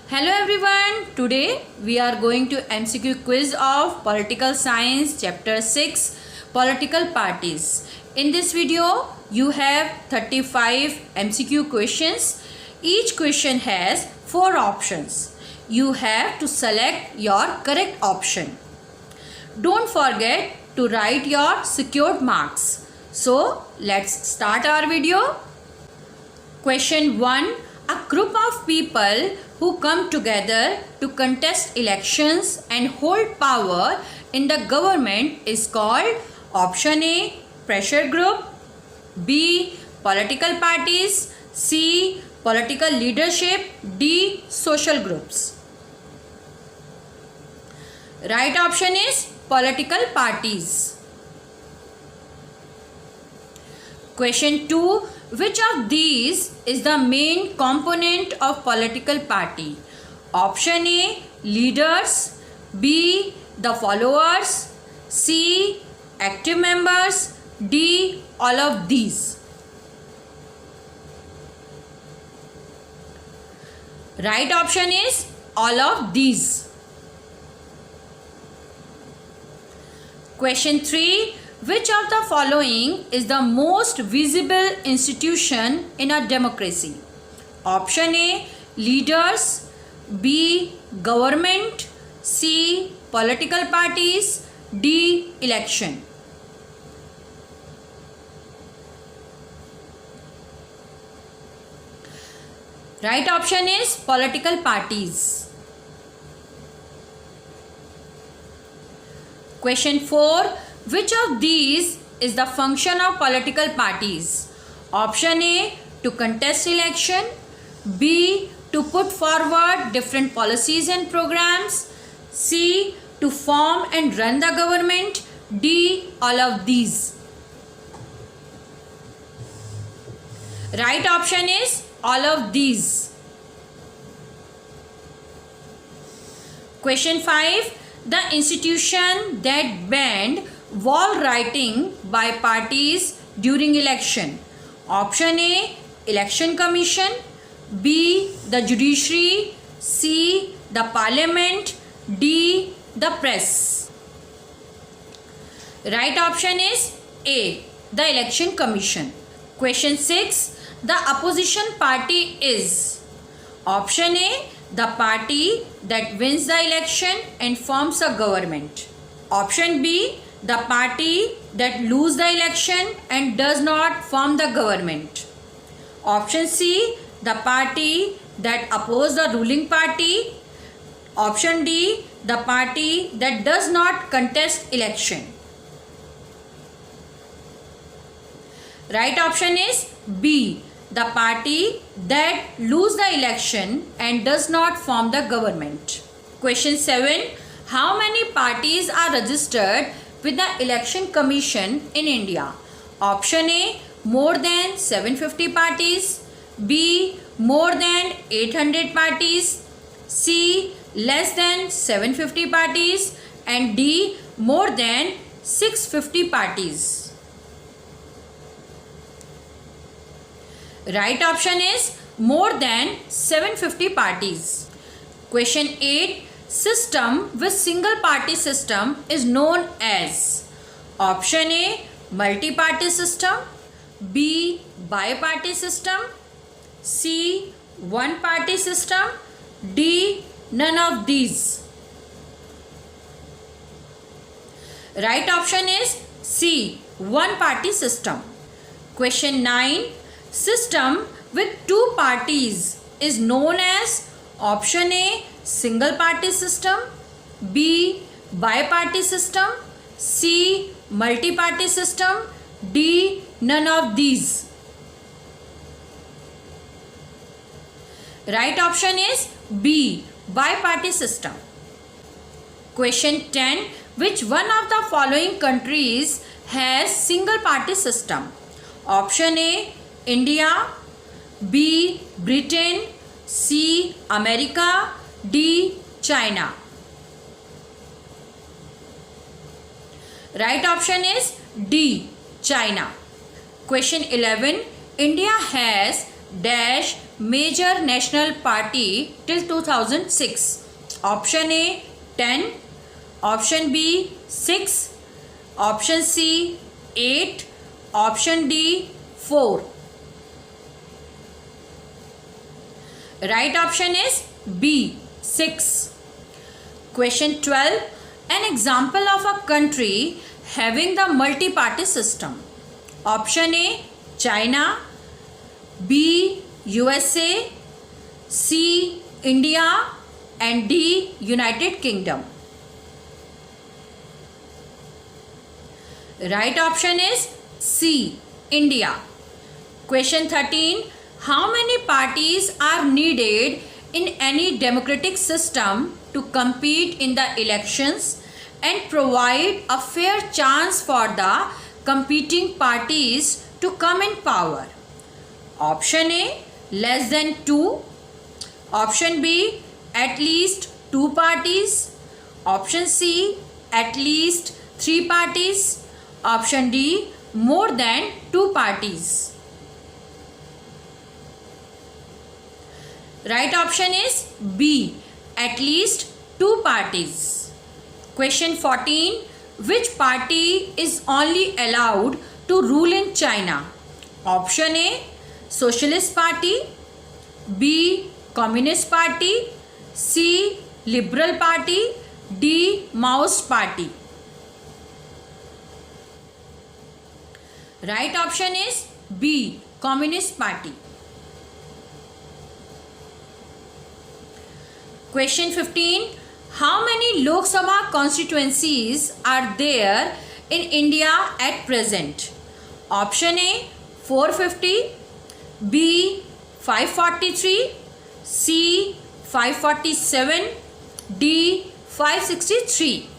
Hello everyone, today we are going to MCQ quiz of Political Science chapter 6 Political Parties. In this video you have 35 MCQ questions. Each question has 4 options. You have to select your correct option. Don't forget to write your secured marks. So let's start our video. Question 1. A group of people who come together to contest elections and hold power in the government is called option A. Pressure group, B. Political parties, C. Political leadership, D. Social groups. Right option is political parties. Question 2. Which of these is the main component of political party? Option A. Leaders, B. The followers, C. Active members, D. All of these. Right option is all of these. Question 3. Which of the following is the most visible institution in a democracy? Option A. Leaders, B. Government, C. Political parties, D. Election. Right option is political parties. Question 4. Which of these is the function of political parties? Option A. To contest election, B. To put forward different policies and programs, C. To form and run the government, D. All of these. Right option is all of these. Question 5. The institution that banned wall writing by parties during election. Option A. Election Commission, B. The Judiciary, C. The Parliament, D. The Press. Right option is A. The Election Commission. Question 6. The opposition party is. Option A. The party that wins the election and forms a government. Option B. The party that loses the election and does not form the government. Option C. The party that opposes the ruling party. Option D. The party that does not contest election. Right option is B. The party that loses the election and does not form the government. Question 7. How many parties are registered with the Election Commission in India? Option A. More than 750 parties, B. More than 800 parties, C. Less than 750 parties, and D. More than 650 parties. Right option is more than 750 parties. Question 8. System with single party system is known as. Option A. Multi-party system, B. Bi-party system, C. One-party system, D. None of these. Right option is C. One-party system. Question 9. System with two parties is known as. Option A. Single party system, B. Bi-party system, C. Multi-party system, D. None of these. Right option is B. Bi-party system. Question 10. Which one of the following countries has single party system? Option A. India, B. Britain, C. America, D. China. Right option is D. China. Question 11. India has dash major national party till 2006? Option A 10, option B 6, option C 8, option D 4. Right option is B 6. Question 12. An example of a country having the multi-party system. Option A China, B USA, C India and D United Kingdom. Right option is C India. Question 13. How many parties are needed in any democratic system to compete in the elections and provide a fair chance for the competing parties to come in power? Option A less than 2, option B at least 2 parties, option C at least 3 parties, option D more than 2 parties. Right option is B at least 2 parties. Question 14. Which party is only allowed to rule in China? Option A Socialist Party, B Communist Party, C Liberal Party, D Maoist Party. Right option is B Communist Party. Question 15. How many Lok Sabha constituencies are there in India at present? Option A 450, B 543, C 547, D 563.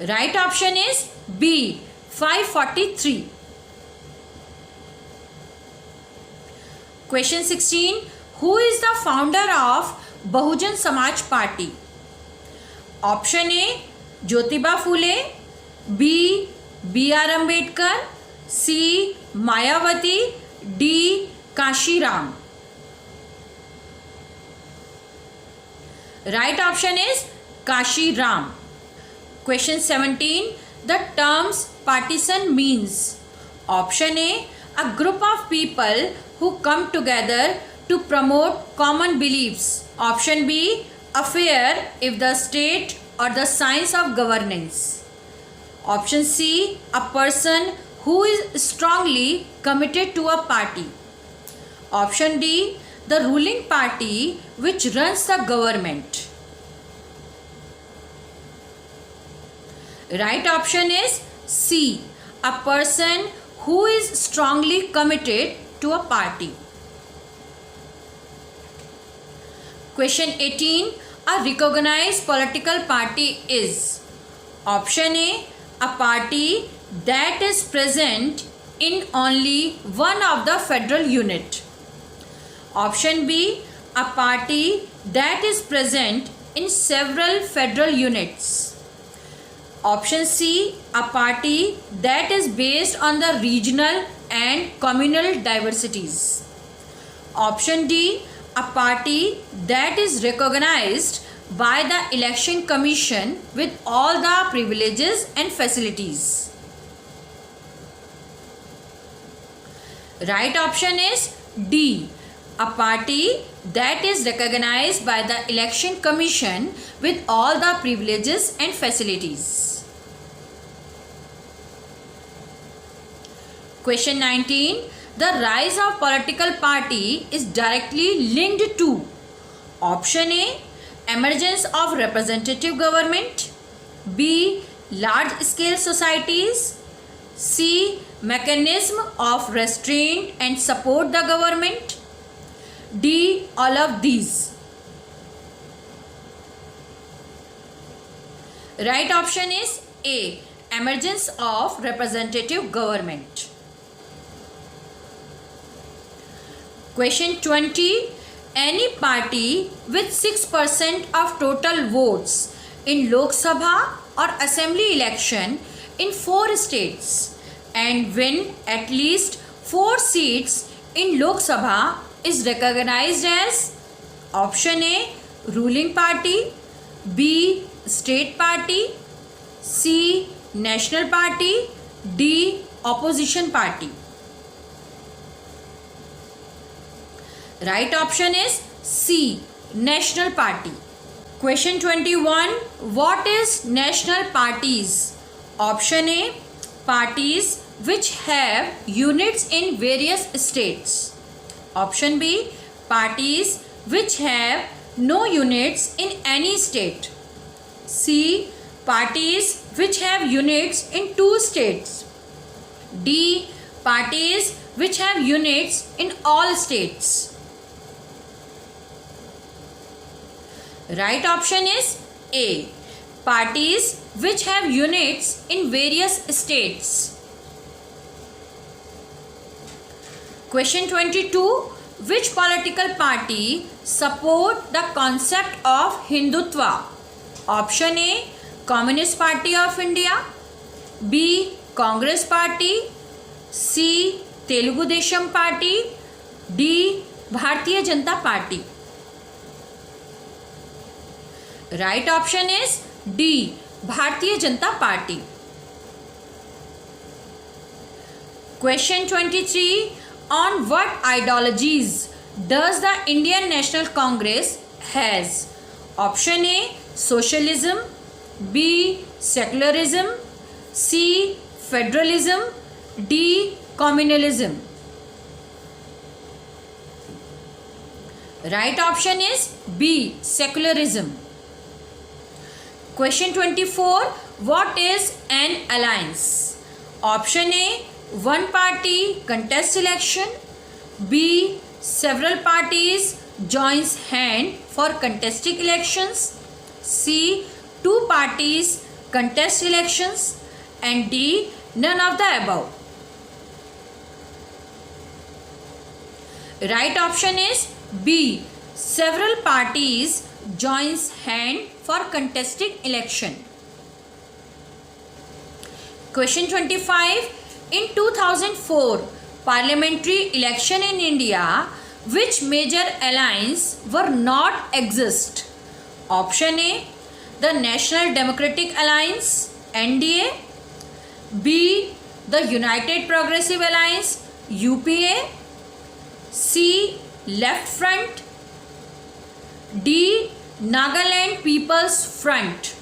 Right option is B 543. Question 16. Who is the founder of Bahujan Samaj Party? Option A Jyotiba Phule, B B.R. Ambedkar, C Mayawati, D Kashi Ram. Right option is Kashi Ram. Question 17. The terms partisan means. Option A a group of people who come together to promote common beliefs. Option B affair if the state or the science of governance. Option C a person who is strongly committed to a party. Option D the ruling party which runs the government. Right option is C a person who is strongly committed to a party. Question 18. A recognized political party is. Option A a party that is present in only one of the federal unit. Option B a party that is present in several federal units. Option C a party that is based on the regional and communal diversities. Option D a party that is recognized by the Election Commission with all the privileges and facilities. Right option is D a party that is recognized by the Election Commission with all the privileges and facilities. Question 19. The rise of political party is directly linked to. Option A emergence of representative government, B large scale societies, C mechanism of restraint and support the government, D all of these. Right option is A emergence of representative government. Question 20. Any party with 6% of total votes in Lok Sabha or Assembly election in 4 states and win at least 4 seats in Lok Sabha is recognized as? Option A, ruling party, B, state party, C, national party, D, opposition party. Right option is C, national party. Question 21. What is national parties? Option A, parties which have units in various states. Option B, parties which have no units in any state. C, parties which have units in 2 states. D, parties which have units in all states. Right option is A, parties which have units in various states. Question 22. Which political party support the concept of Hindutva? Option A, Communist Party of India, B, Congress Party, C, Telugu Desam Party, D, Bharatiya Janata Party. Right option is D, Bharatiya Janata Party. Question 23. On what ideologies does the Indian National Congress has? Option A, socialism, B, secularism, C, federalism, D, communalism. Right option is B, secularism. Question 24. What is an alliance? Option A, one party contest election, B, several parties joins hand for contesting elections, C, 2 parties contest elections, and D, none of the above. Right option is B, several parties joins hand for contesting election. Question 25. In 2004 parliamentary election in India, which major alliance were not exist? Option A, the National Democratic Alliance NDA, B, the United Progressive Alliance UPA, C, Left Front, D, Nagaland People's Front.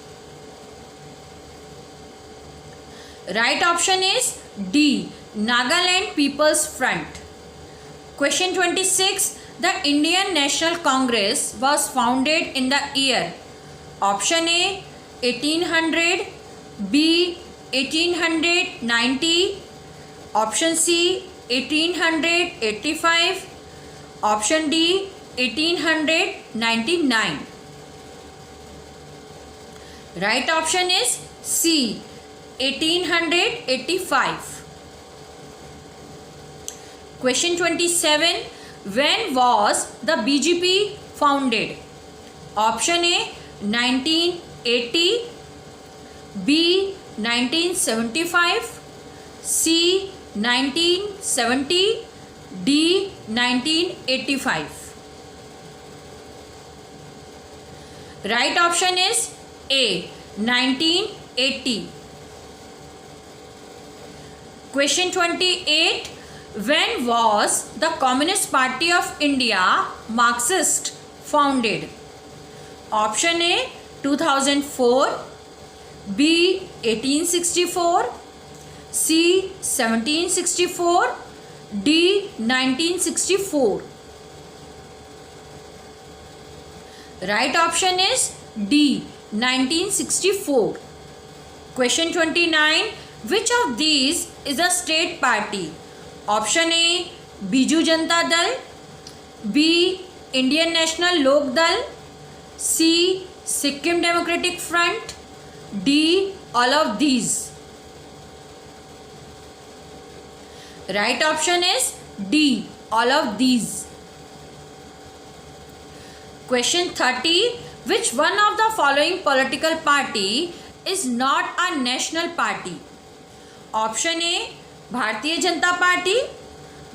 Right option is D, Nagaland People's Front. Question 26. The Indian National Congress was founded in the year? Option A, 1800, B, 1890, option C, 1885, option D, 1899. Right option is C, 1885. Question 27. When was the BJP founded? Option A, 1980, B, 1975, C, 1970, D, 1985. Right option is A, 1980. Question 28. When was the Communist Party of India Marxist founded? Option A, 2004, B, 1864, C, 1764, D, 1964. Right option is D, 1964. Question 29. Which of these is a state party? Option A, Biju Janata Dal, B, Indian National Lok Dal, C, Sikkim Democratic Front, D, all of these. Right option is D, all of these. Question 30. Which one of the following political party is not a national party? Option A, Bharatiya Janata Party,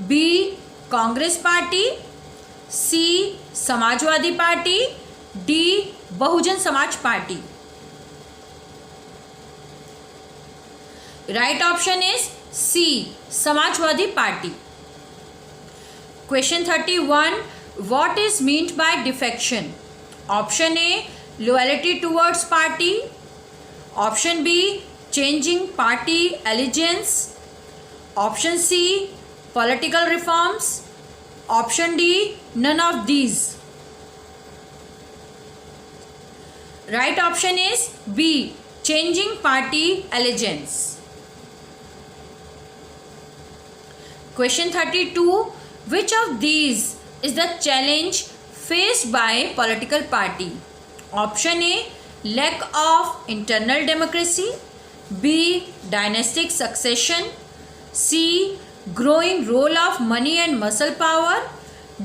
B. Congress Party, C. Samajwadi Party, D. Bahujan Samaj Party. Right option is C. Samajwadi Party. Question 31. What is meant by defection? Option A. Loyalty towards party. Option B. Changing party allegiance. Option C. Political reforms. Option D. None of these. Right option is B. Changing party allegiance. Question 32. Which of these is the challenge faced by political party? Option A. Lack of internal democracy. B. Dynastic succession. C. Growing role of money and muscle power.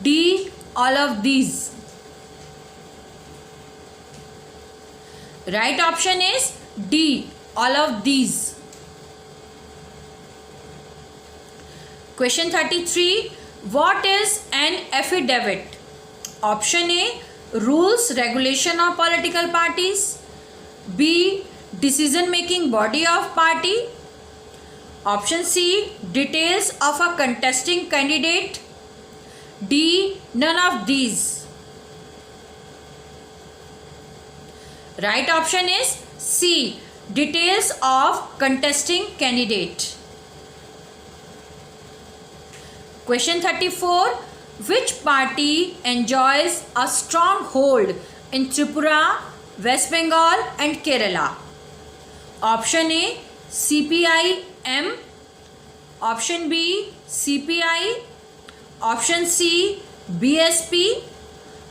D. All of these. Right option is D. All of these. Question 33. What is an affidavit? Option A. Rules, regulation of political parties. B. Decision making body of party. Option C. Details of a contesting candidate. D. None of these. Right option is C. Details of contesting candidate. Question 34. Which party enjoys a strong hold in Tripura, West Bengal and Kerala? Option A. CPI-M. Option B. CPI. Option C. BSP.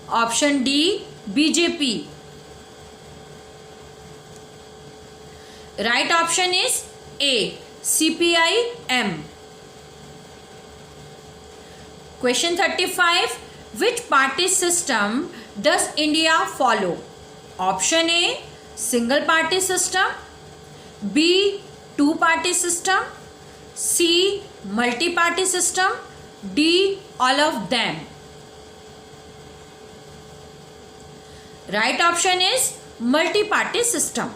Option D. BJP. Right option is A. CPI-M. Question 35. Which party system does India follow? Option A. Single party system. B. Two party system. C. Multi party system. D. All of them. Right option is multi party system.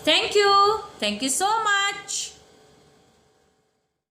Thank you. Thank you so much.